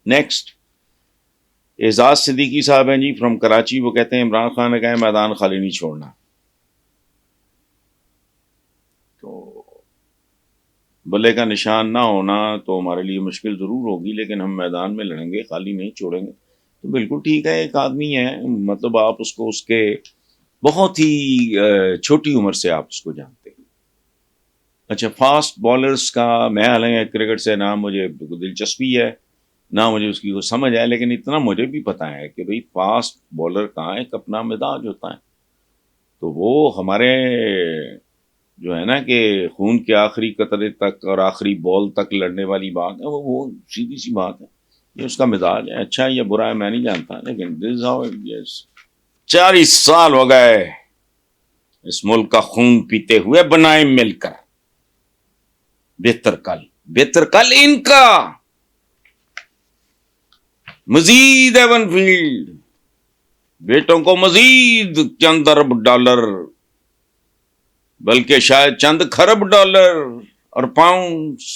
Next اعزاز صدیقی صاحب ہیں جی فرام کراچی. وہ کہتے ہیں عمران خان نے کہا ہے میدان خالی نہیں چھوڑنا. تو بلے کا نشان نہ ہونا تو ہمارے لیے مشکل ضرور ہوگی، لیکن ہم میدان میں لڑیں گے، خالی نہیں چھوڑیں گے. تو بالکل ٹھیک ہے. ایک آدمی ہے، مطلب آپ اس کو اس کے بہت ہی چھوٹی عمر سے آپ اس کو جانتے ہیں. اچھا، فاسٹ بالرز کا میں حالانکہ کرکٹ سے نہ مجھے دلچسپی ہے نہ مجھے اس کی وہ سمجھ ہے، لیکن اتنا مجھے بھی پتا ہے کہ بھئی فاسٹ بالر کا ایک اپنا مزاج ہوتا ہے. تو وہ ہمارے جو ہے نا کہ خون کے آخری قطرے تک اور آخری بال تک لڑنے والی بات ہے، وہ سیدھی سی بات ہے. یہ اس کا مزاج ہے. اچھا یا برا ہے میں نہیں جانتا، لیکن this is how it is. 40 سال ہو گئے اس ملک کا خون پیتے ہوئے، بنائے مل کر بہتر کل ان کا. مزید ایون فیلڈ، بیٹوں کو مزید چند ارب ڈالر، بلکہ شاید چند خرب ڈالر اور پاؤنڈز.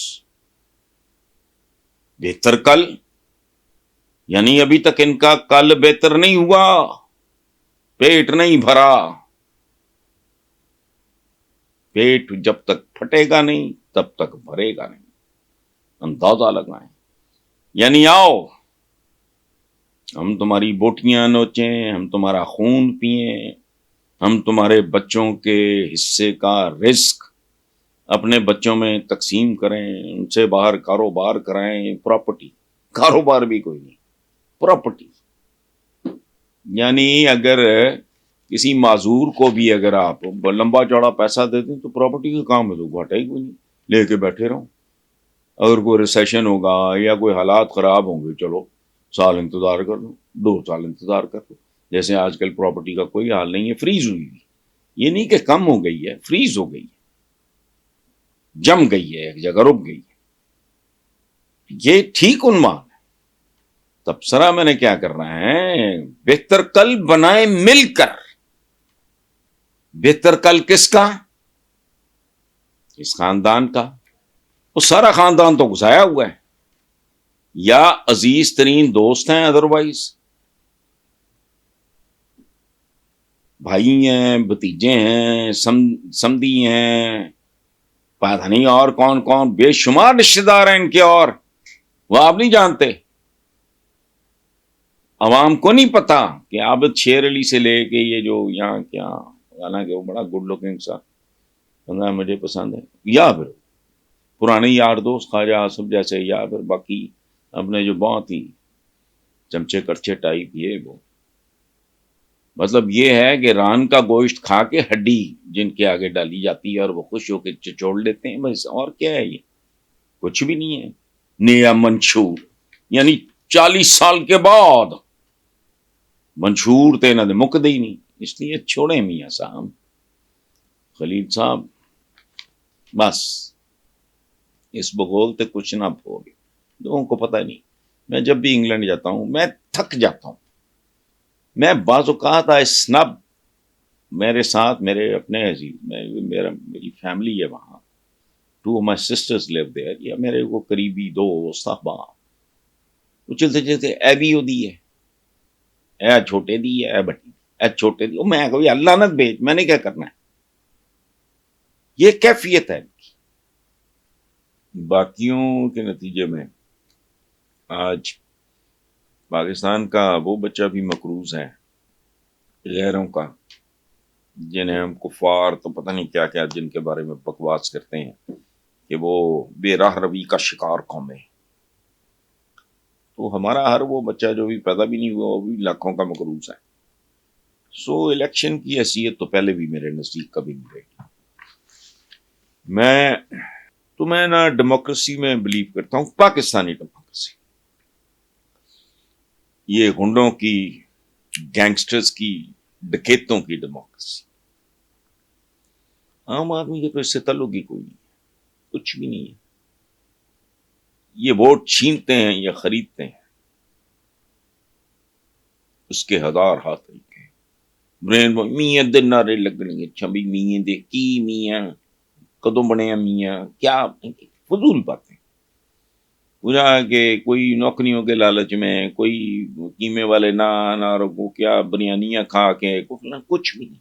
بہتر کل یعنی ابھی تک ان کا کل بہتر نہیں ہوا، پیٹ نہیں بھرا. پیٹ جب تک پھٹے گا نہیں تب تک بھرے گا نہیں. اندازہ لگائیں. یعنی آؤ ہم تمہاری بوٹیاں نوچیں، ہم تمہارا خون پئیں، ہم تمہارے بچوں کے حصے کا رزق اپنے بچوں میں تقسیم کریں، ان سے باہر کاروبار کرائیں. پراپرٹی، کاروبار بھی کوئی نہیں، پراپرٹی. یعنی اگر کسی معذور کو بھی اگر آپ لمبا چوڑا پیسہ دے دیں تو پراپرٹی کا کام ہے تو گھاٹا ہی کوئی نہیں، لے کے بیٹھے رہو. اگر کوئی ریسیشن ہوگا یا کوئی حالات خراب ہوں گے، چلو سال انتظار کر لو، 2 سال انتظار کر لو. جیسے آج کل پراپرٹی کا کوئی حال نہیں ہے، فریز ہوئی ہوئی. یہ نہیں کہ کم ہو گئی ہے، فریز ہو گئی ہے، جم گئی ہے، ایک جگہ رک گئی ہے. یہ ٹھیک عنوان ہے. تبصرہ میں نے کیا کرنا ہے؟ بہتر کل بنائے مل کر. بہتر کل کس کا؟ اس خاندان کا. وہ سارا خاندان تو گھسایا ہوا ہے، یا عزیز ترین دوست ہیں، ادروائز بھائی ہیں، بھتیجے ہیں، سمدھی ہیں، پتہ نہیں اور کون کون، بے شمار رشتے دار ہیں ان کے، اور وہ آپ نہیں جانتے. عوام کو نہیں پتا کہ عابد شیر علی سے لے کے یہ جو یہاں کیا، حالانکہ وہ بڑا گڈ لکنگ سا بندہ مجھے پسند ہے، یا پھر پرانے یار دوست خواجہ آصف جیسے، یا پھر باقی اپنے جو بہت ہی چمچے کرچے ٹائپ. یہ وہ مطلب یہ ہے کہ ران کا گوشت کھا کے ہڈی جن کے آگے ڈالی جاتی ہے اور وہ خوش ہو کے چچوڑ لیتے ہیں، بس. اور کیا ہے؟ یہ کچھ بھی نہیں ہے. نیا منشور یعنی 40 سال کے بعد منشور تے نہ دے مک دے ہی نہیں. اس لیے چھوڑیں میاں صاحب، خلیل صاحب، بس اس بغول تے کچھ نہ بھولے. لوگوں کو پتہ نہیں. میں جب بھی انگلینڈ جاتا ہوں میں تھک جاتا ہوں. میں بعض اوقات اسنب میرے ساتھ میرے اپنے عزیز، میری فیملی ہے وہاں، 2 of my sisters live there، یا میرے وہ قریبی دوست احباب، وہ چلتے چلتے اے بھی ہو دی ہے، اے چھوٹے دی ہے، اے بٹی، اے چھوٹے دی. میں کوئی اللہ نہ بھیج، میں نے کیا کرنا ہے؟ یہ کیفیت ہے. باقیوں کے نتیجے میں آج پاکستان کا وہ بچہ بھی مقروض ہے غیروں کا، جنہیں ہم کفار تو پتہ نہیں کیا کیا جن کے بارے میں بکواس کرتے ہیں کہ وہ بے راہ روی کا شکار قوم ہے. تو ہمارا ہر وہ بچہ جو بھی پیدا بھی نہیں ہوا وہ بھی لاکھوں کا مقروض ہے. سو الیکشن کی حیثیت تو پہلے بھی میرے نزدیک کبھی نہیں رہی. میں نا ڈیموکریسی میں بلیو کرتا ہوں، پاکستانی ڈیموکریسی، یہ گنڈوں کی، گینگسٹرز کی، ڈکیتوں کی ڈیموکریسی. عام آدمی کے تو اس سے تعلق ہی کوئی نہیں ہے، کچھ بھی نہیں ہے. یہ ووٹ چھینتے ہیں یا خریدتے ہیں، اس کے 1000 ہاتھ طریقے. برین میاں دے نعرے لگنے گے، اچھا بھی میاں دے کی، میاں کدوں بنے ہیں، میاں کیا، فضول باتیں. پورا کہ کوئی نوکریوں کے لالچ میں، کوئی قیمے والے نان اور وہ کیا بریانیاں کھا کے کچھ بھی نہیں.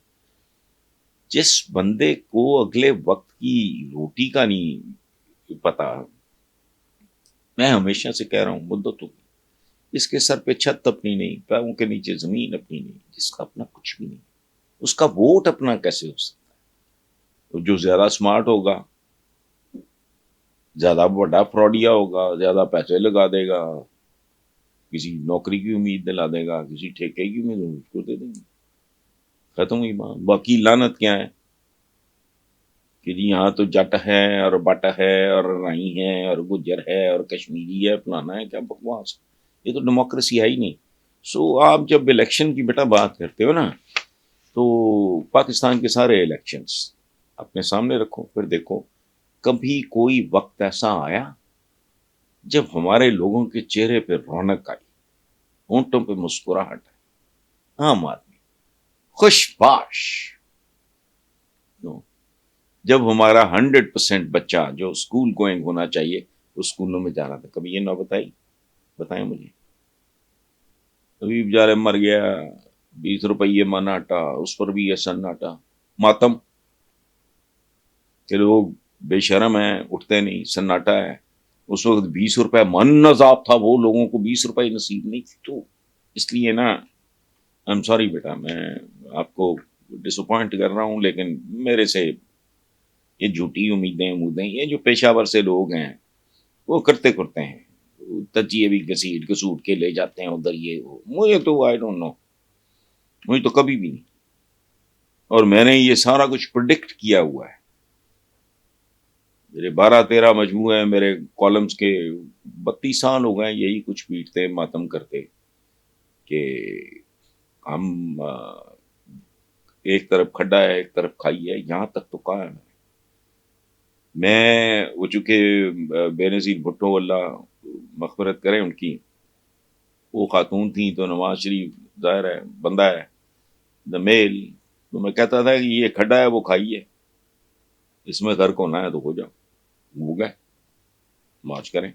جس بندے کو اگلے وقت کی روٹی کا نہیں پتا، میں ہمیشہ سے کہہ رہا ہوں مدتوں کی، جس کے سر پہ چھت اپنی نہیں، پیروں کے نیچے زمین اپنی نہیں، جس کا اپنا کچھ بھی نہیں، اس کا ووٹ اپنا کیسے ہو سکتا ہے؟ جو زیادہ اسمارٹ ہوگا، زیادہ بڑا فراڈیا ہوگا، زیادہ پیسے لگا دے گا، کسی نوکری کی امید دلا دے گا، کسی ٹھیکے کی امید اس کو دے دیں گے. ختم ہوئی بات. باقی لعنت کیا ہے کہ جی یہاں تو جٹ ہے اور بٹ ہے اور رائی ہے اور گجر ہے اور کشمیری ہے، فلانا ہے، کیا بکواس. یہ تو ڈیموکریسی ہے ہی نہیں. سو آپ جب الیکشن کی بیٹا بات کرتے ہو نا، تو پاکستان کے سارے الیکشنز اپنے سامنے رکھو، پھر دیکھو کبھی کوئی وقت ایسا آیا جب ہمارے لوگوں کے چہرے پہ رونق آئی، ہونٹوں پہ مسکراہٹ آئی، عام آدمی خوش باش. جب ہمارا 100% بچہ جو اسکول گوئنگ ہونا چاہیے وہ اسکولوں میں جا رہا تھا، کبھی یہ نہ بتائیں مجھے. ابھی بیچارے مر گیا، 20 روپئے من آٹا، اس پر بھی یہ سناٹا ماتم کہ لوگ بے شرم ہیں، اٹھتے نہیں، سناٹا ہے. اس وقت 20 روپے من عذاب تھا، وہ لوگوں کو 20 روپئے نصیب نہیں تھی. تو اس لیے نا آئی ایم سوری بیٹا، میں آپ کو ڈس اپوائنٹ کر رہا ہوں، لیکن میرے سے یہ جھوٹی امیدیں یہ جو پیشہ ور سے لوگ ہیں وہ کرتے ہیں، تجیے بھی گھسیٹ گسوٹ کے لے جاتے ہیں ادھر. یہ مجھے تو آئی ڈونٹ نو، مجھے تو کبھی بھی نہیں. اور میں نے یہ سارا کچھ پرڈکٹ کیا ہوا ہے. میرے 12-13 مجموعے ہیں میرے کالمز کے، 32 سال ہو گئے یہی کچھ پیٹتے ماتم کرتے کہ ہم ایک طرف کھڈا ہے ایک طرف کھائی ہے. یہاں تک تو کہا ہے میں. وہ چونکہ بے نظیر بھٹو اللہ مغفرت کریں ان کی، وہ خاتون تھیں تو نواز شریف ظاہر ہے بندہ ہے دا میل، تو میں کہتا تھا کہ یہ کھڈا ہے وہ کھائیے، اس میں گھر کو نہ ہے تو ہو جاؤ، ہو گئے مارچ کریں.